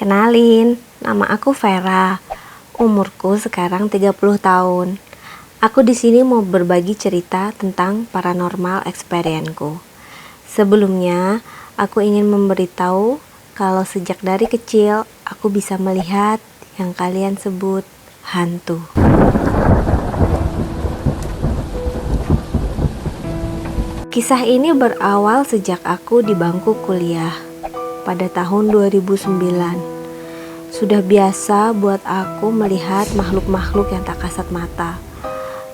Kenalin, nama aku Vera. Umurku sekarang 30 tahun. Aku di sini mau berbagi cerita tentang paranormal experience-ku. Sebelumnya, aku ingin memberitahu kalau sejak dari kecil aku bisa melihat yang kalian sebut hantu. Kisah ini berawal sejak aku di bangku kuliah pada tahun 2009. Sudah biasa buat aku melihat makhluk-makhluk yang tak kasat mata.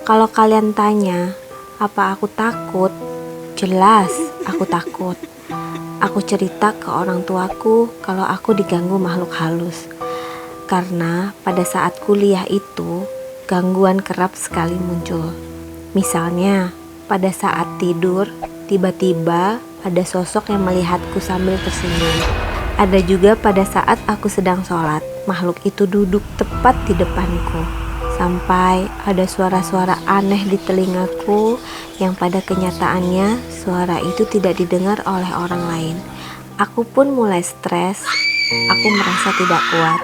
Kalau kalian tanya, apa aku takut? Jelas aku takut. Aku cerita ke orang tuaku kalau aku diganggu makhluk halus. Karena pada saat kuliah itu, gangguan kerap sekali muncul. Misalnya, pada saat tidur, tiba-tiba ada sosok yang melihatku sambil tersenyum. Ada juga pada saat aku sedang sholat, makhluk itu duduk tepat di depanku. Sampai ada suara-suara aneh di telingaku yang pada kenyataannya suara itu tidak didengar oleh orang lain. Aku pun mulai stres, aku merasa tidak kuat.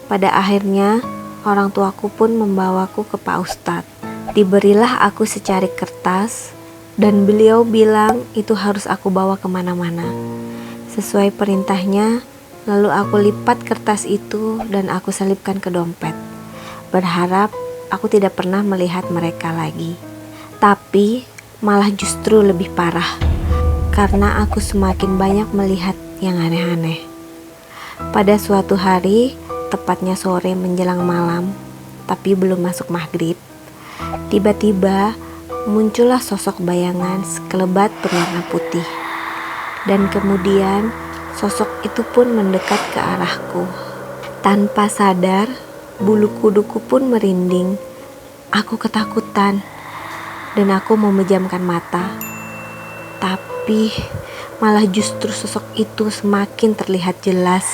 Pada akhirnya, orang tuaku pun membawaku ke Pak Ustadz. Diberilah aku secari kertas dan beliau bilang itu harus aku bawa kemana-mana. Sesuai perintahnya, lalu aku lipat kertas itu dan aku selipkan ke dompet. Berharap aku tidak pernah melihat mereka lagi. Tapi malah justru lebih parah karena aku semakin banyak melihat yang aneh-aneh. Pada suatu hari, tepatnya sore menjelang malam, tapi belum masuk maghrib, tiba-tiba muncullah sosok bayangan sekelebat berwarna putih. Dan kemudian sosok itu pun mendekat ke arahku. Tanpa sadar, bulu kuduku pun merinding. Aku ketakutan dan aku memejamkan mata. Tapi malah justru sosok itu semakin terlihat jelas.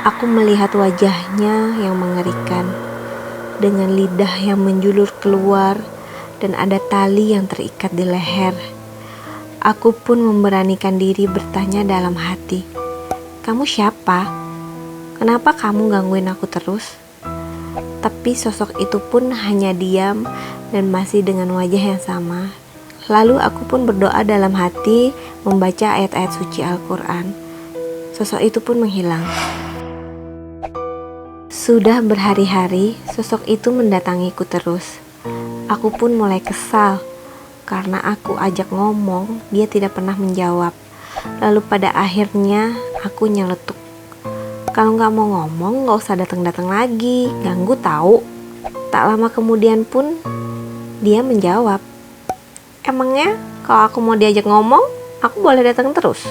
Aku melihat wajahnya yang mengerikan, dengan lidah yang menjulur keluar dan ada tali yang terikat di leher. Aku pun memberanikan diri bertanya dalam hati, "Kamu siapa? Kenapa kamu gangguin aku terus?" Tapi sosok itu pun hanya diam dan masih dengan wajah yang sama. Lalu aku pun berdoa dalam hati membaca ayat-ayat suci Al-Quran. Sosok itu pun menghilang. Sudah berhari-hari sosok itu mendatangiku terus. Aku pun mulai kesal karena aku ajak ngomong, dia tidak pernah menjawab. Lalu pada akhirnya aku nyeletuk, "Kalau gak mau ngomong gak usah datang-datang lagi, ganggu tahu." Tak lama kemudian pun dia menjawab, "Emangnya kalau aku mau diajak ngomong, aku boleh datang terus?"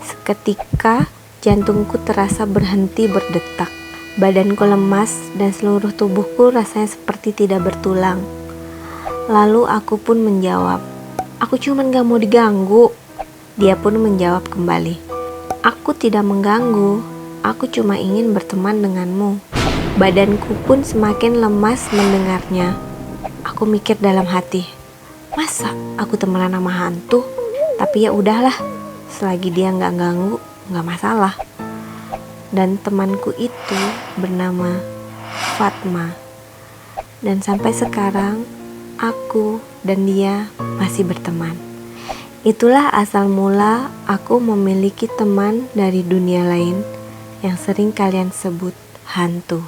Seketika jantungku terasa berhenti berdetak. Badanku lemas dan seluruh tubuhku rasanya seperti tidak bertulang. Lalu aku pun menjawab, "Aku cuman gak mau diganggu." Dia pun menjawab kembali, "Aku tidak mengganggu, aku cuma ingin berteman denganmu." Badanku pun semakin lemas mendengarnya. Aku mikir dalam hati, masa aku temenan sama hantu? Tapi ya udahlah, selagi dia gak ganggu, gak masalah. Dan temanku itu bernama Fatma. Dan sampai sekarang aku dan dia masih berteman. Itulah asal mula aku memiliki teman dari dunia lain yang sering kalian sebut hantu.